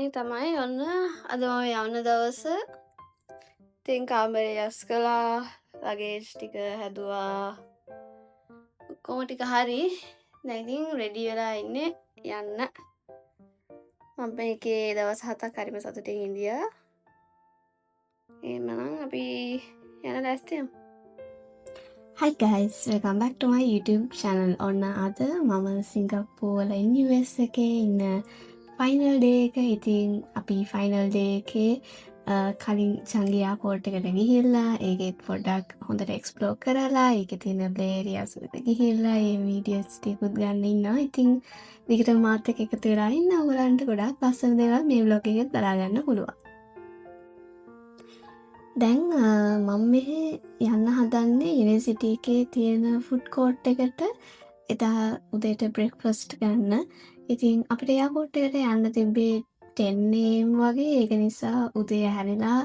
මේ තමයි ඔන්න අද මම යවන දවස. ඉතින් කාමරය යස් කළා, ලගේජ් ටික හැදුවා. ඔක්කොම ටික හරි. දැන් ඉතින් රෙඩි වෙලා ඉන්නේ යන්න. මම මේකේ දවස් 7ක් හරිම සතුටින් ඉඳියා. එහෙමනම් අපි යන ලෑස්ති යමු. Hi guys, welcome back to my YouTube channel. ඔන්න අද මම සිංගප්පූරු වල US එකේ ඉන්න ෆයිනල් ඩේ එක. ඉතින් අපි ෆයිනල් ඩේ එකේ කලින් චංගි එයාපෝට් එකට ගිහිල්ලා ඒකෙත් පොඩ්ඩක් හොඳට එක්ස්ප්ලෝර් කරලා ඒකේ තියෙන ප්ලේ ඒරියාස් වලට ගිහිල්ලා ඒ වීඩියෝස් ටිකකුත් ගන්න ඉන්නවා. ඉතින් දිගටම මාත් එක්ක එකතු වෙලා ඉන්න. ඔයගලන්ට ගොඩාක් ලස්සන දේවල් මේ vlog එකෙත් බලා ගන්න පුළුවන්. දැන් මම මෙහෙ යන්න හදන්නේ යුනිවර්සිටි එකේ තියෙන ෆුඩ් කෝට් එකට එදා උදේට බ්‍රෙක්ෆාස්ට් ගන්න. ඉතින් අපිට එයාපෝට් එකට යන්න තිබ්බේ 10 AM වගේ. ඒක නිසා උදේ හැරිලා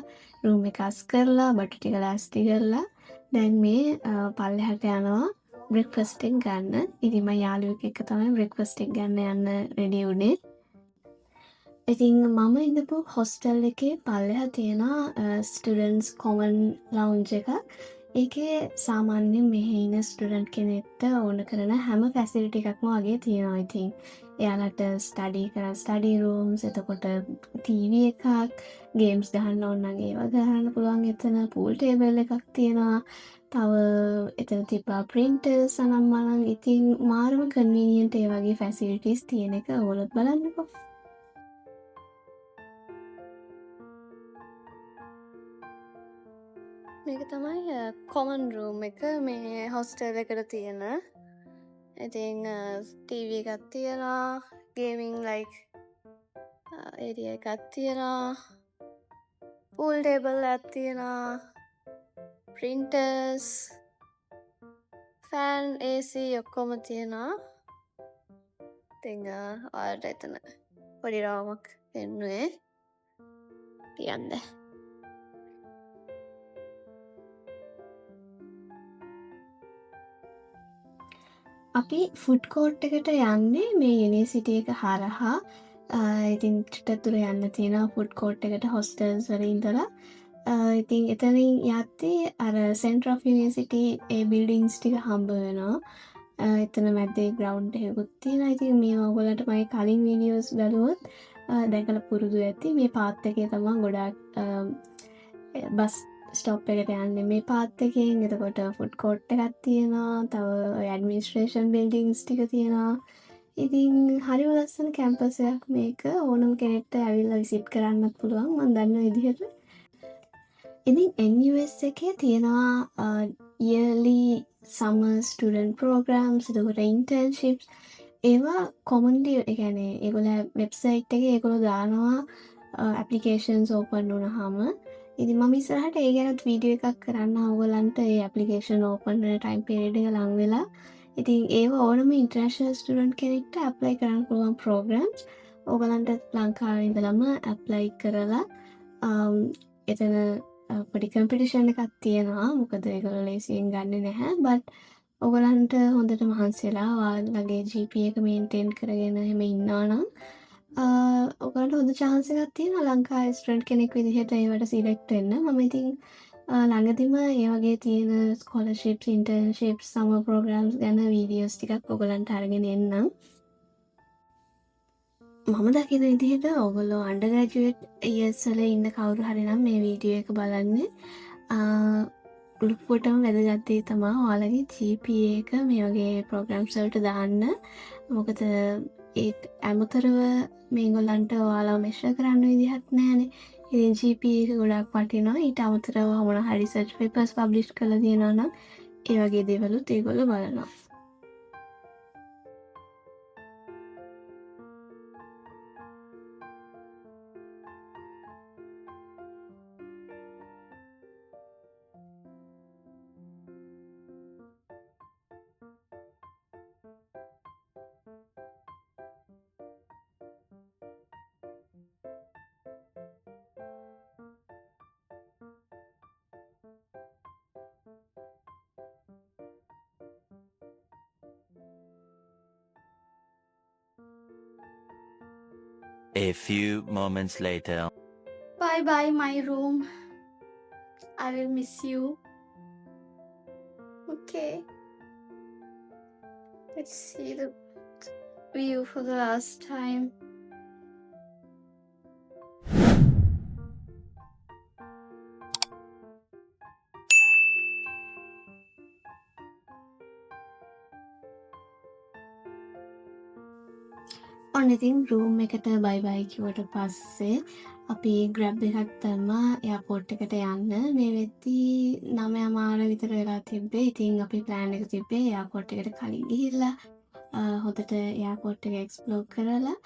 රූම් එක අස් කරලා බටු ටික ලෑස්ති කරලා දැන් මේ පල්ලෙහාට යනවා බ්‍රෙක්ෆාස්ට් එක ගන්න. ඉතින් මම යාළුවෙක් එක්ක තමයි බ්‍රෙක්ෆාස්ට් එක ගන්න යන්න රෙඩි වුණේ. ඉතින් මම ඉඳපු හොස්ටල් එකේ පල්ලෙහා තියෙනවා ස්ටුඩන්ට්ස් කොමන් ලවුන්ජ් එක. ඒකේ සාමාන්‍යයෙන් මෙහෙ ඉන්න ස්ටුඩන්ට් කෙනෙක්ට ඕන කරන හැම ෆැසිලිටි එකක්ම වගේ තියෙනවා. ඉතින් එයාලට ස්ටඩි කරන්න ස්ටඩි රූම්ස්, එතකොට ටීවී එකක්, ගේම්ස් ගහන්න ඕන නම් ඒවා ගහන්න පුළුවන්. එතන පූල් ටේබල් එකක් තියෙනවා. තව එතන තිබ්බා ප්‍රින්ටර්ස් අනම්මනම්. ඉතින් මාරම කන්වීනියන්ට් ඒ වගේ ෆැසිලිටිස් තියෙන එක ඕගොල්ලෝ බලන්නකෝ. මේක තමයි කොමන් රූම් එක මේ හොස්ටල් එකට තියෙන. ඉතින් ටීවී එකක් තියෙනවා, ගේමින් ලයික් ඒරියා එකක් තියෙනවා, පූල් ටේබල් එකක් තියෙනවා, ප්‍රින්ටර්ස්, ෆෑන්, AC ඔක්කොම තියෙනවා. ඉතින් ඔයාලට එතන පොඩි රවුමක් පෙන්නුවේ කියන්න. අපි ෆුඩ් කෝට් එකට යන්නේ මේ යුනිවර්සිටි එක හරහා. ඉතින් ටිකක් දුර යන්න තියෙනවා ෆුඩ් කෝට් එකට හොස්ටල්ස් වල ඉඳලා. ඉතින් එතනින් යද්දී අර centre of university A buildings ටික හම්බ වෙනවා. එතන මැද්දේ ග්‍රවුන්ඩ් එකකුත් තියෙනවා. ඉතින් මේවා ඔයගොල්ලන්ට මගේ කලින් වීඩියෝස් බලුවොත් දැකලා පුරුදු ඇති. මේ පාත් එකේ තමයි ගොඩාක් බස් ස්ටොප් එකට යන්නේ මේ පාත් එකෙන්. එතකොට ෆුඩ් කෝට් එකක් තියෙනවා. තව ඇඩ්මිනිස්ට්‍රේෂන් බිල්ඩින්ග්ස් ටික තියෙනවා. ඉතින් හරිම ලස්සන කැම්පස් එකක් මේක. ඕනම කෙනෙක්ට ඇවිල්ලා විසිට් කරන්නත් පුළුවන් මම දන්න විදිහට. ඉතින් NUS එකේ තියෙනවා yearly summer student programs, එතකොට internships. ඒවා කොමන්ලි ඒ කියන්නේ ඒගොල්ලෝ වෙබ්සයිට් එකේ ඒගොල්ලෝ දානවා applications open වුණාම. ඉතින් මම ඉස්සරහට ඒ ගැනත් වීඩියෝ එකක් කරන්න ඕගොල්ලන්ට ඒ ඇප්ලිකේෂන් ඕපන් වෙන ටයිම් පීරියඩ් එක ලඟ වෙලා. ඉතින් ඒව ඕනම ඉන්ටර්නැෂනල් ස්ටුඩන්ට් කෙනෙක්ට ඇප්ලයි කරන්න පුළුවන් ප්‍රෝග්‍රෑම්ස්. ඕගොල්ලන්ට ලංකාවේ ඉඳලම ඇප්ලයි කරලා එතන පොඩි කම්පිටිෂන් එකක් තියෙනවා. මොකද ඒගොල්ලෝ ලේසියෙන් ගන්නෙ නැහැ. බට් ඕගොල්ලන්ට හොඳට මහන්සි වෙලා ඔයාලගේ GPA එක මේන්ටේන් කරගෙන එහෙම ඉන්නවා නම් ඔයගලන්ට හොඳ chance එකක් තියෙනවා ලංකාවේ ස්ටුඩන්ට් කෙනෙක් විදිහට ඒවට සිලෙක්ට් වෙන්න. මම ඉතින් ළඟදිම ඒ වගේ තියෙන ස්කෝලර්ෂිප්ස්, ඉන්ටර්න්ෂිප්ස්, සමර් ප්‍රෝග්‍රෑම්ස් ගැන වීඩියෝස් ටිකක් ඔයගලන්ට අරගෙන එන්නම්. මම දකින විදිහට ඔයගොල්ලෝ අන්ඩර් ග්‍රැජුවේට් ඉයර්ස් වල ඉන්න කවුරු හරි නම් මේ වීඩියෝ එක බලන්නේ ලොකුවටම වැදගත් දේ තමයි ඔයාලගේ GPA එක මේ වගේ ප්‍රෝග්‍රෑම්ස් වලට දාන්න. මොකද ඒත් අමතරව මේගොල්ලන්ට ඔයාලව මෙෂර් කරන්න විදිහක් නැහැනේ. ඉතින් GPA එක ගොඩක් වටිනවා. ඊට අමතරව මොන හරි රිසර්ච් පේපර්ස් පබ්ලිෂ් කරලා තියෙනවා නම් ඒ වගේ දේවලුත් ඒගොල්ලෝ බලනවා. A few moments later. Bye bye, my room. I will miss you. Okay. Let's see the view for the last time. ඔන්න ඉතින් රූම් එකට බයි බයි කිව්වට පස්සේ අපි ග්‍රැබ් එකක් දැම්මා එයාපෝට් එකට යන්න. මේ වෙද්දී 9:00 විතර වෙලා තිබ්බේ. ඉතින් අපි ප්ලෑන් එක තිබ්බේ එයාපෝට් එකට කලින් ගිහිල්ලා හොඳට එයාපෝට් එක එක්ස්ප්ලෝර් කරලා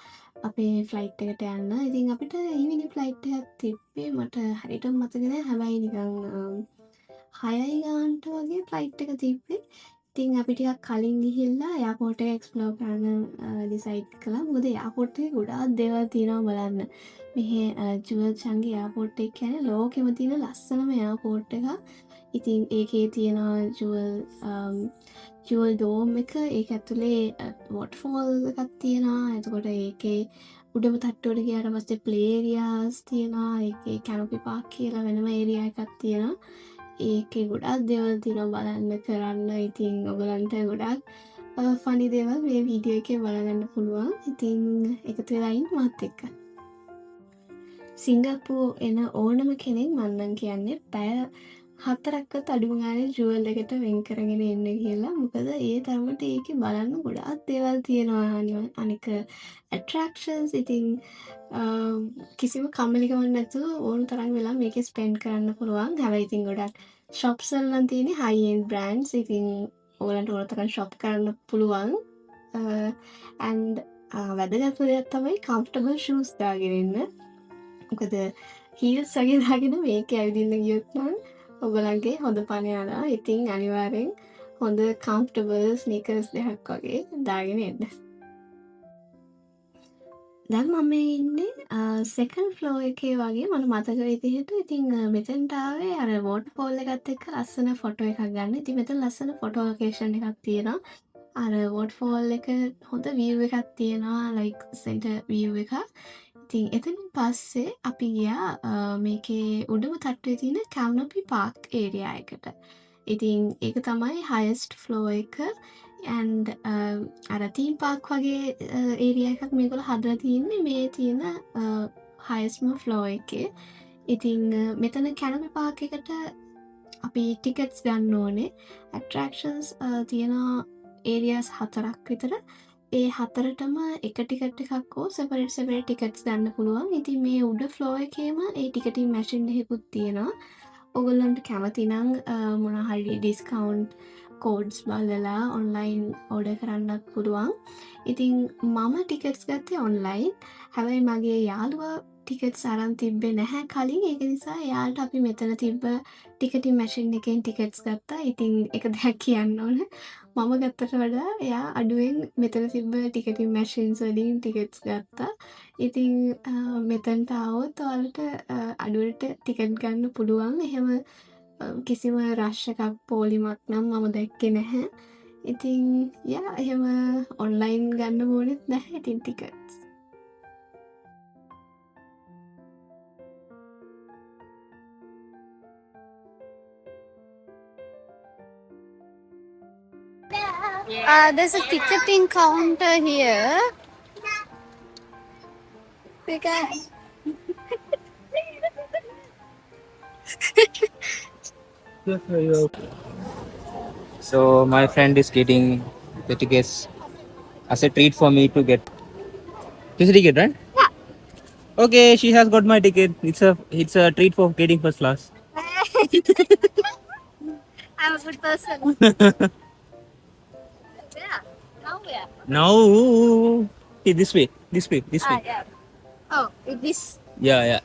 අපේ ෆ්ලයිට් එකට යන්න. ඉතින් අපිට ඊවිනිං ෆ්ලයිට් එකක් තිබ්බේ. මට හරියටම මතක නෑ. හැබැයි නිකන් 6යි ගානට වගේ ෆ්ලයිට් එක තිබ්බේ. ඉතින් අපි ටිකක් කලින් ගිහිල්ලා එයාපෝට් එක එක්ස්ප්ලෝර් කරන්න ඩිසයිඩ් කළා. මොකද එයාපෝට් එකේ ගොඩාක් දේවල් තියෙනවා බලන්න. මෙහේ ජුවල් චංගේ එයාපෝට් එක කියන්නේ ලෝකෙම තියෙන ලස්සනම එයාපෝට් එකක්. ඉතින් ඒකේ තියෙනවා ජුවල් ඩෝම් එක. ඒක ඇතුලේ වොටර්ෆෝල් එකක් තියෙනවා. එතකොට ඒකේ උඩම තට්ටුවට ගියාට පස්සේ ප්ලේ ඒරියාස් තියෙනවා. ඒකේ කැනොපි පාක් කියලා වෙනම ඒරියා එකක් තියෙනවා. ඒකේ ගොඩාක් දේවල් තියෙනවා බලන්න කරන්න. ඉතින් ඔයගලන්ට ගොඩාක් ෆනි දේවල් මේ වීඩියෝ එකේ බලගන්න පුළුවන්. ඉතින් එකතු වෙලා ඉන්න මාත් එක්ක. සිංගප්පූ එන ඕනම කෙනෙක් මම නම් කියන්නේ පැය 4ක්වත් අඩුම ගානේ ජුවල් එකට වෙන් කරගෙන එන්න කියලා. මොකද ඒ තරමට ඒකේ බලන්න ගොඩාක් දේවල් තියෙනවා. අනික ඇට්‍රැක්ෂන්ස් ඉතින් කිසිම කම්මැලිකමක් නැතුව ඕන තරම් වෙලා මේකේ ස්පෙන්ඩ් කරන්න පුළුවන්. හැබැයි ඉතින් ගොඩක් ෂොප්ස් වල නම් තියෙන්නේ හයි එන්ඩ් බ්‍රෑන්ඩ්ස්. ඉතින් ඕගලන්ට ඕන තරම් ෂොප් කරන්න පුළුවන්. ඇන්ඩ් වැදගත්ම දෙයක් තමයි කම්ෆර්ටබල් ෂූස් දාගෙන ඉන්න. මොකද හීල්ස් වගේ දාගෙන මේකේ ඇවිදින්න ගියොත් නම් ඔයගලන්ගේ හොඳ පණ යනවා. ඉතින් අනිවාර්යෙන් හොඳ කම්ෆර්ටබල් ස්නීකර්ස් දෙකක් වගේ දාගෙන එන්න. දැන් මම මේ ඉන්නේ සෙකන්ඩ් ෆ්ලෝර් එකේ වගේ. මට මතක විදිහට ඉතින් මෙතෙන්ට ආවේ අර වෝටර්ෆෝල් එකත් එක්ක ලස්සන ෆොටෝ එකක් ගන්න. ඉතින් මෙතන ලස්සන ෆොටෝ ලොකේෂන් එකක් තියෙනවා. අර වෝටර්ෆෝල් එක හොඳ view එකක් තියෙනවා. like center view එකක්. ඉතින් එතනින් පස්සේ අපි ගියා මේකේ උඩම තට්ටුවේ තියෙන කැනොපි පාක් ඒරියා එකට. ඉතින් ඒක තමයි highest floor එක. and අර තීම් පාක් වගේ ඒරියා එකක් මේගොල්ලෝ හදලා තින්නේ මේ තියෙන highestම floor එකේ. ඉතින් මෙතන කැනොපි පාක් එකට අපි ටිකට්ස් ගන්න ඕනේ. attractions තියෙන areas 4ක් විතර. ඒ 4ටම එක ටිකට් එකක් හෝ සෙපරේට් ටිකට්ස් ගන්න පුළුවන්. ඉතින් මේ උඩ ෆ්ලෝ එකේම ඒ ටිකටින් මැෂින් එකකුත් තියෙනවා. ඔයගොල්ලන්ට කැමති නම් මොනවා හරි ඩිස්කවුන්ට් කෝඩ්ස් බලලා ඔන්ලයින් ඕඩර් කරන්නත් පුළුවන්. ඉතින් මම ටිකට්ස් ගත්තේ ඔන්ලයින්. හැබැයි මගේ යාළුවා ටිකට්ස් අරන් තිබ්බේ නැහැ කලින්. ඒක නිසා එයාට අපි මෙතන තිබ්බ ටිකටින් මැෂින් එකෙන් ටිකට්ස් ගත්තා. ඉතින් එක දෙයක් කියන්න ඕන. මම ගත්තට වඩා එයා අඩුවෙන් මෙතන තිබ්බ ටිකටින් මැෂින්ස් වලින් ටිකට්ස් ගත්තා. ඉතින් මෙතනට ආවොත් ඔයාලට අඩුවට ටිකට් ගන්න පුළුවන්. එහෙම කිසිම රෂ් එකක් පෝලිමක් නම් මම දැක්කේ නැහැ. ඉතින් යා එහෙම ඔන්ලයින් ගන්න ඕනෙත් නැහැ ඉතින් tickets. There's a ticketing counter here. Because So my friend is getting the tickets as a treat for me to get. This is a ticket, right? yeah, Okay, she has got my ticket. It's a treat for getting first class. I'm a good person. Yeah, now where? Now, hey, this way. Yeah. Oh, with this. Yeah.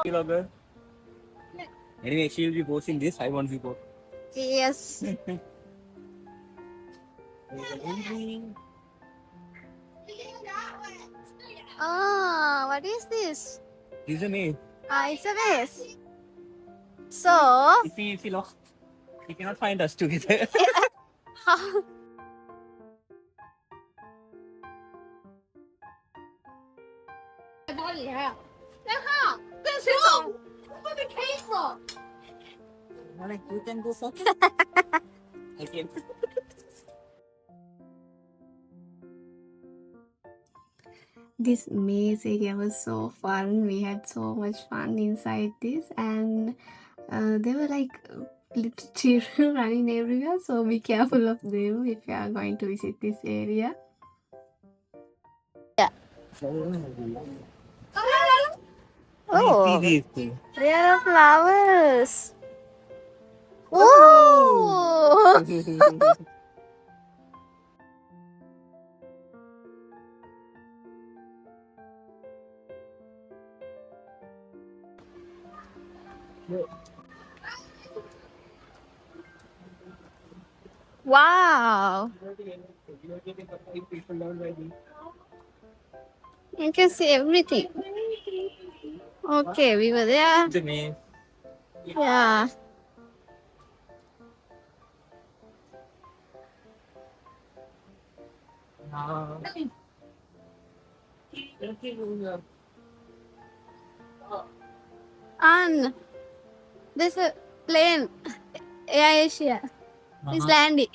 Vlogger. Anyway, she will be posting this. I won't be posting. Yes. Oh, what is this? This is me. It's a vase. So, If he lost, he cannot find us together. You can go first. I can. This maze area was so fun. We had so much fun inside this, and there were like little children running everywhere, so be careful of them if you are going to visit this area. Oh, See these things. there are flowers. Oh, wow. You can see everything. Okay, we were there. The maze. Yeah. And there's a plane. Air Asia. It's landing.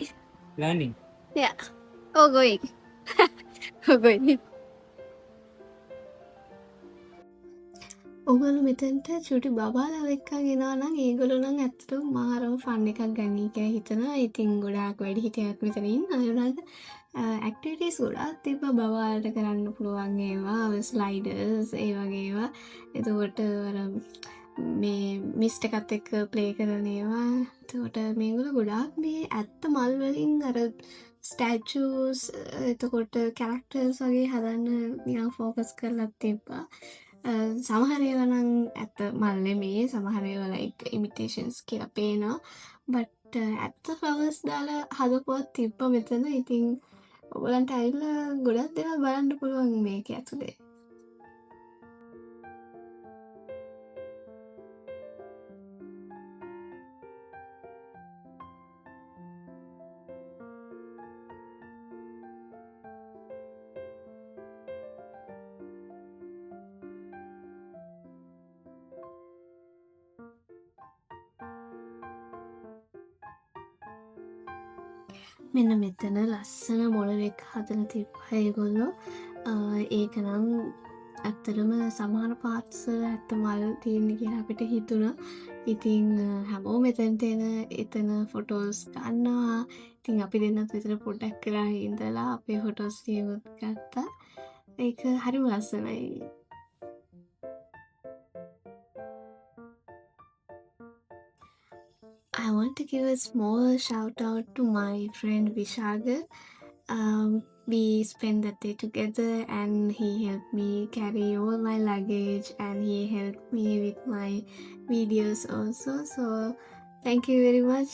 Landing. Yeah. Oh, going. Oh, going. ඔගොල්ලෝ මෙතෙන්ට චුටි බබාලා එක්කන් එනවා නම් ඒගොල්ලෝ නම් ඇත්තටම මාරම fun එකක් ගන්න කියලා හිතනවා. ඉතින් ගොඩාක් වැඩිහිටියෙක් විතර ඉන්නවා. ඒ වුණාට ඇක්ටිවිටීස් ගොඩාක් තිබ්බා බබාලට කරන්න පුළුවන් ඒවා. ස්ලයිඩර්ස් ඒ වගේ ඒවා. එතකොට අර මේ මිස්ට් එකත් එක්ක ප්ලේ කරන ඒවා. එතකොට මේගොල්ලෝ ගොඩාක් මේ ඇත්ත මල් වලින් අර ස්ටැචුස් එතකොට කැරක්ටර්ස් වගේ හදන්න නිකන් ෆෝකස් කරලා තිබ්බා. සමහර ඒවා නම් ඇත්ත මල් නෙමේ, සමහර ඒවා like imitations කියලා පේනවා. but ඇත්ත flowers දාලා හදපුවත් තිබ්බා මෙතන. ඉතින් ඔයගලන්ට ඇවිල්ලා ගොඩක් දේවල් බලන්න පුළුවන් මේක ඇතුලේ. මෙන්න මෙතන ලස්සන මොලරෙක් හදලා තිබ්බා ඒගොල්ලෝ. ඒක නම් ඇත්තටම සමහර පාර්ට්ස් වල ඇත්ත මල් තියෙන්නේ කියලා අපිට හිතුණා. ඉතින් හැමෝම එතනට එතන ෆොටෝස් ගන්නවා. ඉතින් අපි දෙන්නත් විතර පොඩ්ඩක් කරා ඉඳලා අපේ ෆොටෝස් ටිකත් ගත්තා. ඒක හරිම ලස්සනයි. I want to give a small shout out to my friend Vishaga. We spent that day together and he helped me carry all my luggage and he helped me with my videos also. So thank you very much.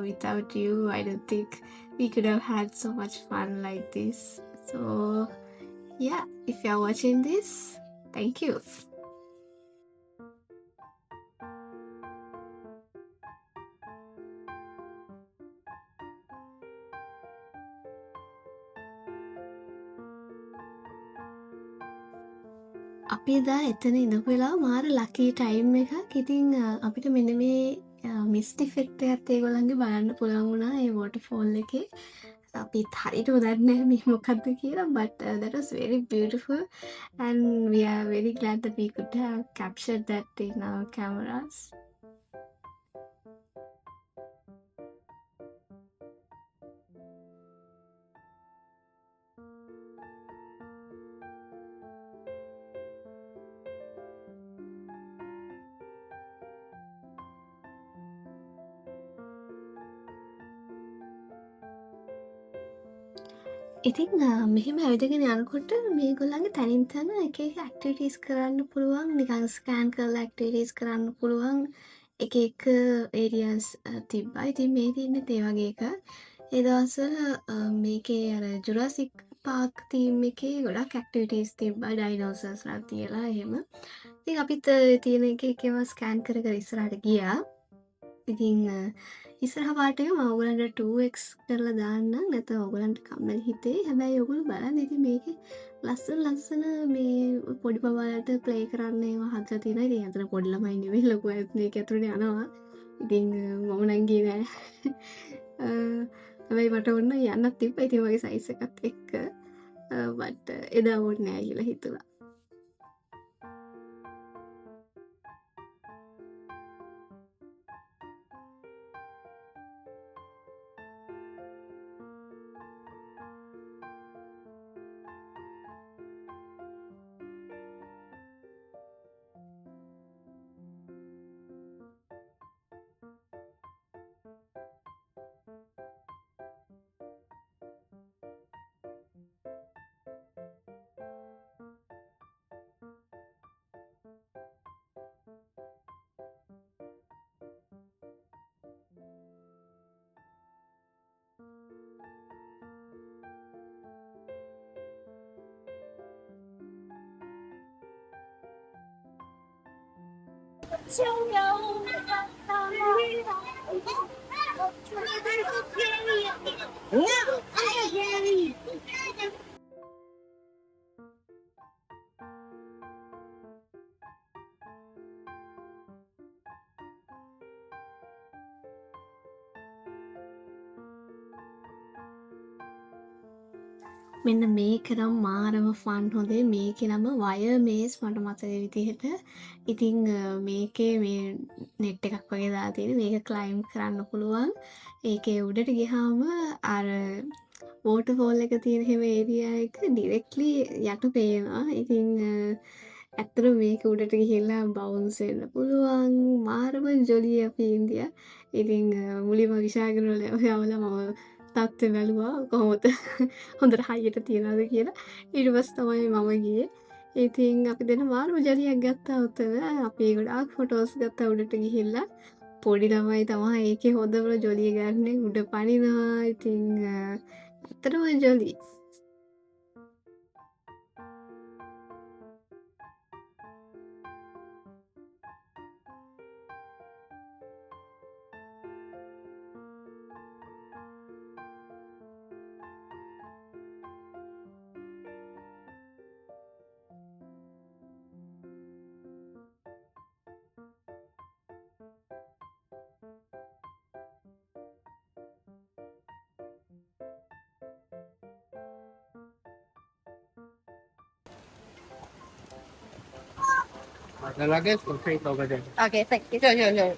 Without you, I don't think we could have had so much fun like this. So yeah, if you're watching this, thank you. අපි එදා එතන ඉඳපු වෙලාව මාර ලකී time එකක්. ඉතින් අපිට මෙන්න මේ මිස්ට් ඉෆෙක්ට් එකත් ඒගොල්ලන්ගේ බලන්න පුළුවන් වුණා ඒ වෝටර්ෆෝල් එකේ. අපිත් හරියටම දන්නේ නැහැ මේ මොකක්ද කියලා, but that was very beautiful and we are very glad that we could have captured that in our cameras. ඉතින් මෙහෙම ඇවිදගෙන යනකොට මේගොල්ලන්ගේ තනින් තන එක එක ඇක්ටිවිටීස් කරන්න පුළුවන්, නිකන් ස්කෑන් කරලා ඇක්ටිවිටීස් කරන්න පුළුවන් එක එක ඒරියාස් තිබ්බා. ඉතින් මේ තියන්නේ ඒ වගේ එකක්. ඒ දවස්වල මේකේ අර ජුරාසික් පාක් තීම් එකේ ගොඩක් ඇක්ටිවිටීස් තිබ්බා, ඩයිනෝසර්ස්ලා තියලා එහෙම. ඉතින් අපිත් තියෙන එක එක ඒවා ස්කෑන් කර කර ඉස්සරහට ගියා. ඉතින් ඉස්සරහ පාට එක මම ඔයගලන්ට 2x කරලා දාන්නම්. නැත්නම් ඔයගලන්ට කම්මැලි හිතේ. හැබැයි ඔයගොල්ලෝ බලන්න ඉතින් මේකේ ලස්සන මේ පොඩි බබාලට ප්ලේ කරන්න ඒවා හදලා තියෙනවා. ඉතින් අතන පොඩි ළමයි නෙවෙයි ලොකු අයත් මේක ඇතුළට යනවා. ඉතින් මම නම් ගියේ නෑ. හැබැයි මට ඕන යන්නත් තිබ්බා. ඉතින් මගේ සයිස් එකත් එක්ක. බට් එදා ඕනේ නෑ කියලා හිතුණා. මෙන්න මේක නම් මාරම ෆන් හොඳේ. මේකේ නම වයර් මේස් මට මතක විදිහට. ඉතින් මේකේ මේ නෙට් එකක් වගේ දාලා තියෙන. මේක ක්ලයිම්බ් කරන්න පුළුවන්. ඒකේ උඩට ගියාම අර වෝටර්ෆෝල් එක තියෙන හැම ඒරියා එක ඩිරෙක්ට්ලි යට පේනවා. ඉතින් ඇත්තටම මේක උඩට ගිහිල්ලා බවුන්ස් වෙන්න පුළුවන්. මාරම ජොලිය අපි ඉන්දියා. ඉතින් මුලින්ම විශාගෙන යවලා මම තත්ත්වෙ බැලුවා කොහොමද හොඳට හයියට තියනවද කියලා. ඊට පස්සේ තමයි මම ගියේ. ඉතින් අපි දෙන්න මාරම ජොලියක් ගත්තා උතන. අපි ගොඩාක් ෆොටෝස් ගත්තා උඩට ගිහිල්ලා. පොඩි ළමයි තමයි ඒකේ හොඳම ජොලිය ගන්න. උඩ පනිනවා. ඉතින් ඇත්තටම ජොලි. The luggage will take over there. Okay, thank you. Yeah.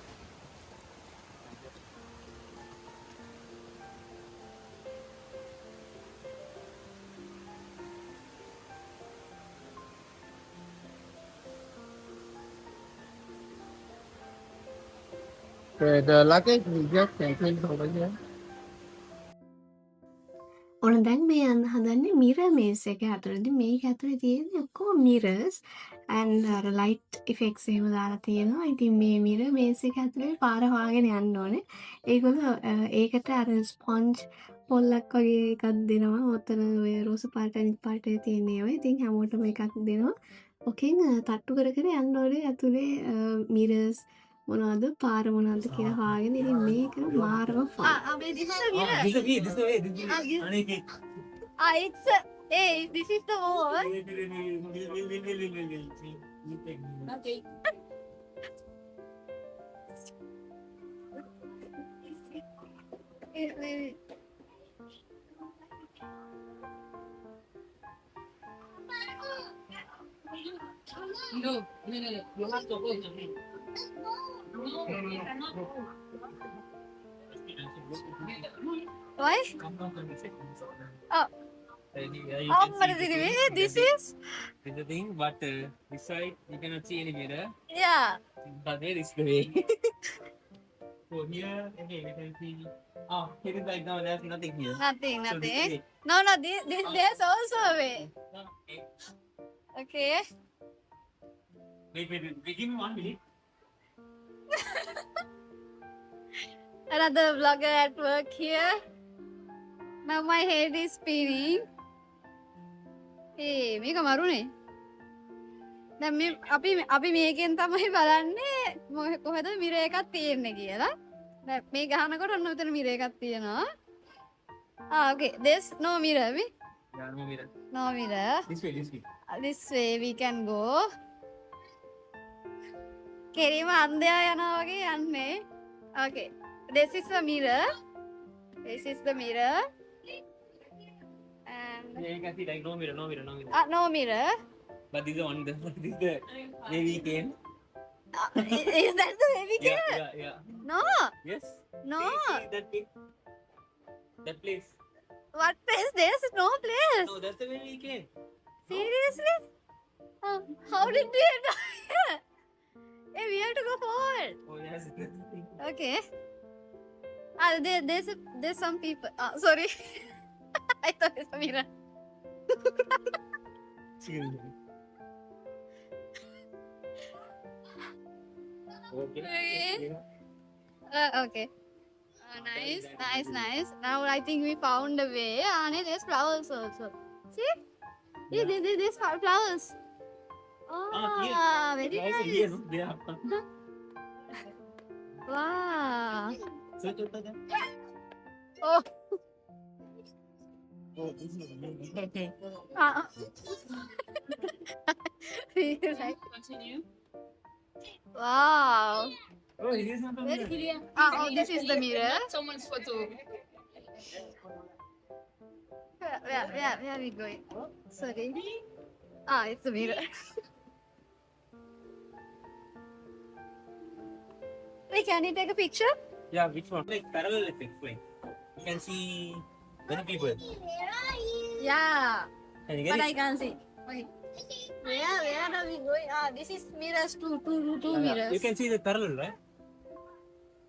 The luggage will just take over here. ඔන්න දැන් මේ යන්න හදන්නේ මිරර් මේස් එක ඇතුළේදී. මේක ඇතුලේ තියෙන්නේ ඔක්කොම මිරර්ස් and අර ලයිට් ඉෆෙක්ට්ස් එහෙම දාලා තියෙනවා. ඉතින් මේ මිරර් මේස් එක ඇතුලේ පාර හොයාගෙන යන්න ඕනේ. ඒගොල්ලෝ ඒකට අර ස්පොන්ජ් පොල්ලක් වගේ එකක් දෙනවා. ඔතන ඔය රෝස පාට අනිත් පාටේ තියෙන ඒවා. ඉතින් හැමෝටම එකක් දෙනවා. ඔකෙන් තට්ටු කර කර යන්න ඕනේ ඇතුලේ මිරර්ස් මොනවද පාර මොනවද කියලා හොයාගෙන. ඉතින් මේක මාරම fun. This is a mirror. This way. It's a, hey, this is the wall. Okay. No. You have to go. Why? Oh. What is it? This is? Is the thing, but this side you cannot see any mirror. Yeah. But there is the way. So here, okay, we can see. Oh, here is like now there's nothing here. Nothing, So this nothing. way. No, there's also a way. Okay. Okay. Wait. Give me 1 minute. Another vlogger at work here. Now my head is spinning. Hey, මේක මරුනේ. දැන් මේ අපි මේකෙන් තමයි බලන්නේ කොහෙද mirror එකක් තියෙන්නේ කියලා. මේ ගහනකොට ඔන්න උතන මිර එකක් තියෙනවා. Okay, there's no mirror. Yeah, no mirror. No mirror. This way, this way. This way we can go. කෙරීම අන්දයා යනවා වගේ යන්නේ. Okay. This is the mirror. This is the mirror. And Yeah, you can see like no mirror, no mirror, no mirror. no mirror. But this is on the this is the way we came. Is that the way we Yeah, came? yeah, yeah. No. Yes. No. See that big, that place. What place? There's no place. No, that's the way we came. Seriously? How did we end up here? Hey, we have to go forward. Oh yes, that's the thing. Okay. There's some people. Sorry. I thought it's a mirror. Okay. Okay. Yeah. Okay. Nice. Now I think we found a way. And there's flowers also. See? Yeah. There's flowers. Oh, very Also nice. here, no? They are. Wow. So total. Oh. Oh, this is okay. Feel like. Continue. Wow. Oh, it is not a mirror. Oh, this is the mirror. Someone's photo. Where are we going? Sorry. It's the mirror. Wait, can you take a picture? Yeah, which one? Like parallel effect, like you can see many people. Yeah. Can you get But it? I can't see. Wait. Where are we going? This is mirrors, two mirrors. You can see the parallel, right?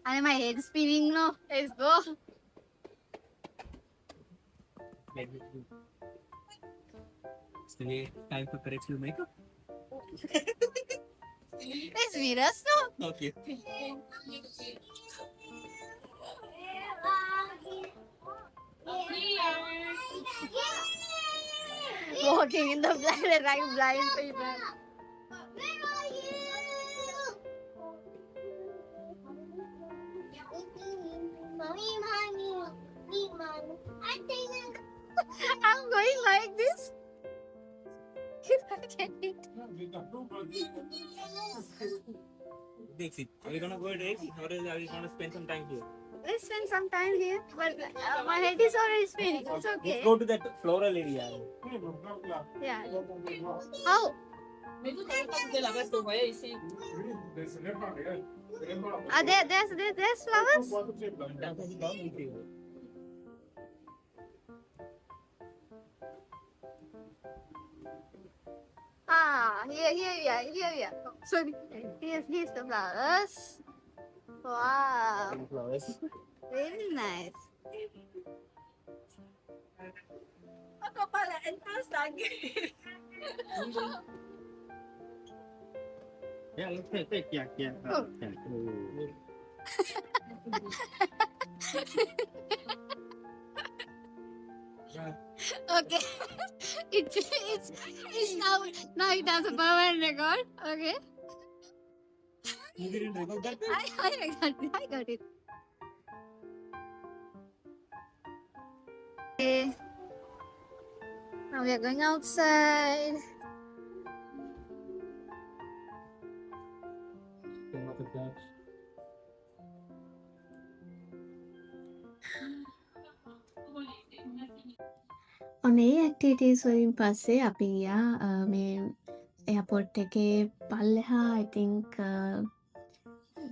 And my head spinning now. Let's go. Like this. It's the way time to correct your makeup. There's mirrors now. Okay. Walking in the blind, like blind people. I'm going like this. Dixit, are we gonna go direct or are we gonna spend some time here? Let's spend some time here. But my head is already spinning. It's okay. Let's go to that floral area. Yeah. How? Mais tout à l'heure, de la reste, vous voyez ici. There's flowers? Here we are. Sorry. Here's the flowers. Wow. Flowers. Very nice. Ako pala, entrance lagi. Yeah, let's take. Yeah. Oh. Okay. It's now it has a permanent record. Okay. You didn't record that? I got it. Okay. Now we are going outside. ඔනේ activities වලින් පස්සේ අපි ගියා මේ AirPod එකේ පල්ලෙහා I think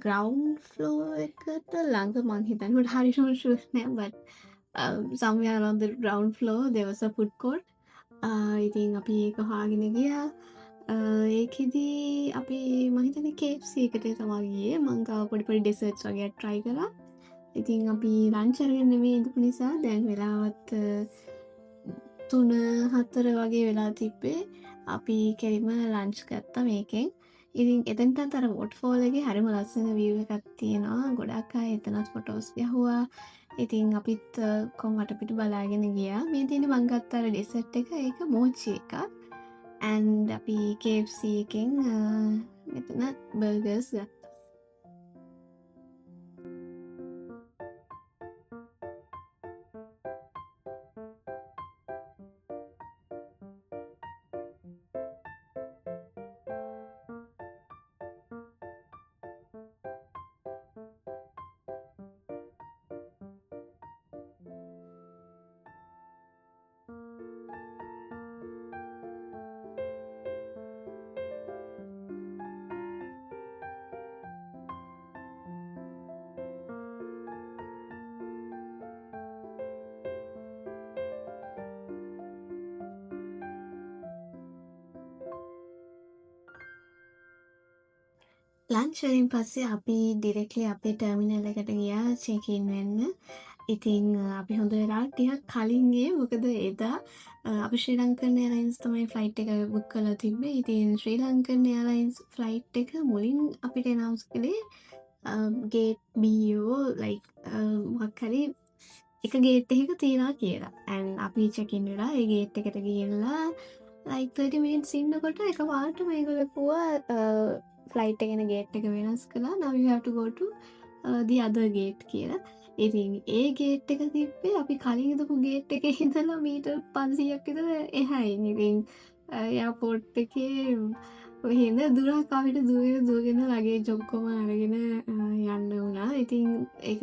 ground floor එකට ළඟ මං හිතන්නේ හරියටම sure නෑ but somewhere around the ground floor there was a food court. ඉතින් අපි ඒක හොයාගෙන ගියා. ඒකෙදී අපි මං හිතන්නේ KFC එකට තමයි ගියේ. මං ගාව පොඩි ඩෙසර්ට්ස් වගේ try කරා. ඉතින් අපි ලන්ච් අරගෙන නෙමෙයි ඉඳපු නිසා දැන් වෙලාවත් 3-4 වගේ වෙලා තිබ්බේ. අපි කෙලිම ලන්ච් ගත්තා මේකෙන්. ඉතින් එතනටත් අර වොටර්ෆෝල් එකේ හරිම ලස්සන view එකක් තියෙනවා. ගොඩක් අය එතනත් ෆොටෝස් ගැහුවා. ඉතින් අපිත් කොම් වටපිට බලාගෙන ගියා. මේ තියෙන මං ගත්ත අර ඩෙසර්ට් එක ඒක මෝචි එකක්. and අපි KFC එකෙන් මෙතන බර්ගර්ස් ගත්තා. ලන්ච් වලින් පස්සේ අපි ඩිරෙක්ට්ලි අපේ ටර්මිනල් එකට ගියා චෙක් ඉන් වෙන්න. ඉතින් අපි හොඳ වෙලාවට ටිකක් කලින් ගියේ. මොකද එදා අපි ශ්‍රී ලංකන් එයර්ලයින්ස් තමයි ෆ්ලයිට් එක බුක් කරලා තිබ්බේ. ඉතින් ශ්‍රී ලංකන් එයර්ලයින්ස් ෆ්ලයිට් එක මුලින් අපිට ඇනවුස් කළේ ගේට් BO ලයික් මොකක් හරි එක ගේට් එකක තියනවා කියලා. and අපි check in වෙලා ඒ ගේට් එකට ගිහිල්ලා like 30 minutes ඉන්නකොට එකපාරට මේගොල්ලෝ කිව්වා ෆ්ලයිට් එක යන ගේට් එක වෙනස් කළා. now you have to go to the other gate කියලා. ඉතින් ඒ ගේට් එක තිබ්බේ අපි කලින් ඉඳපු ගේට් එකේ ඉඳලා මීටර් 500ක් විතර එහායින්. ඉතින් එයාපෝට් එකේ ඔහෙන දුරක් අපිට දුවගෙන ලගේජ් ඔක්කොම අරගෙන යන්න වුණා. ඉතින් ඒක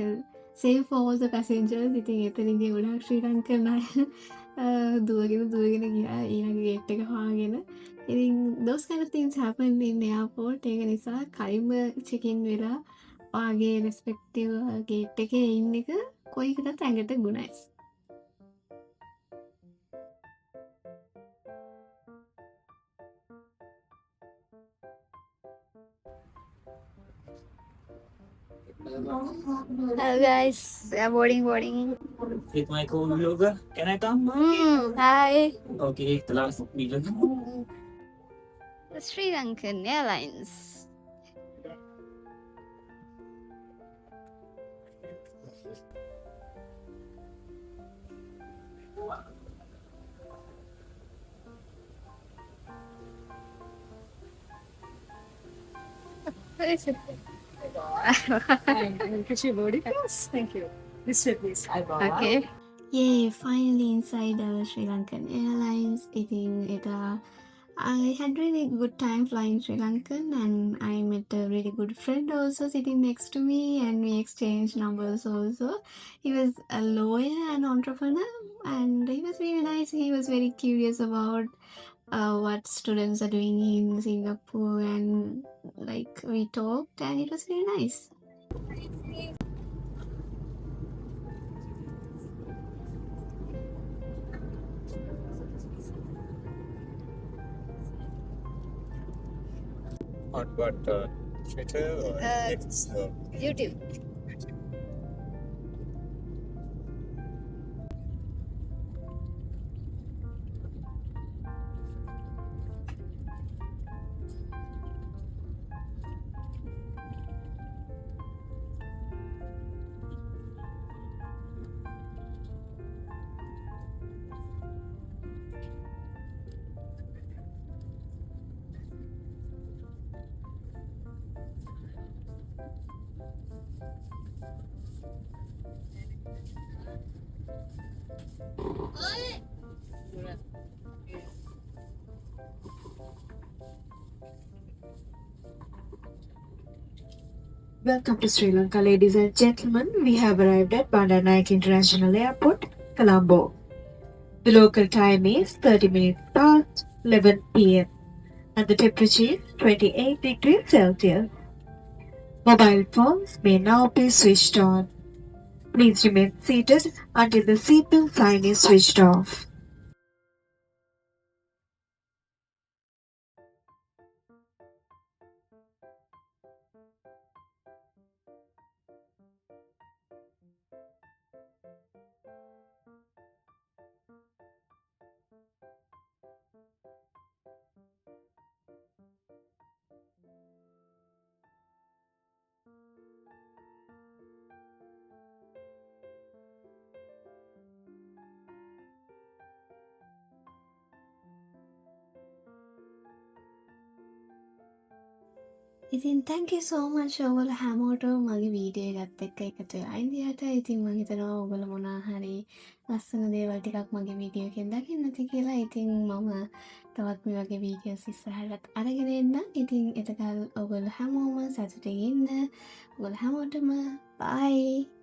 safe for all the passengers. ඉතින් එතනදී ගොඩාක් ශ්‍රී ලංකන් අය දුවගෙන ගියා ඊළඟ ගේට් එක හොයාගෙන. ඉතින් those kind of things happen in airport. ඒක නිසා කලින්ම check in වෙලා ඔයාගේ රෙස්පෙක්ටිව් ගේට් එකේ ඉන්න එක කොයිකටත් ඇඟට ගුණයි. Hello guys, we are boarding. With my co-vlogger, can I come? Hi. Okay, the last video. The Sri Lankan Airlines. What is it? Thank you. This way, please. Okay. Yeah, finally inside Sri Lankan Airlines. ඉතින් එදා I had really good time flying Sri Lankan, and I met a really good friend also sitting next to me, and we exchanged numbers also. He was a lawyer and entrepreneur, and he was really nice. He was very curious about what students are doing in Singapore, and like we talked, and it was really nice. On what? Twitter or X? YouTube. Welcome to Sri Lanka, ladies and gentlemen. We have arrived at Bandaranaike International Airport, Colombo. The local time is 30 minutes past 11 p.m. and the temperature is 28 degrees Celsius. Mobile phones may now be switched on. Please remain seated until the seatbelt sign is switched off. ඉතින් thank you so much ඔයගොල්ලෝ හැමෝටම මගේ video එකත් එක්ක එකතු වෙලා ඉන්දියාට. ඉතින් මම හිතනවා ඔයගොල්ලෝ මොනවා හරි ලස්සන දේවල් ටිකක් මගේ වීඩියෝ එකෙන් දකින්න ඇති කියලා. ඉතින් මම තවත් මේ වගේ වීඩියෝස් ඉස්සරහට අරගෙන එන්න. ඉතින් එතකල් ඔයගොල්ලෝ හැමෝම සතුටින් ඉන්න. ඔයගොල්ලෝ හැමෝටම bye.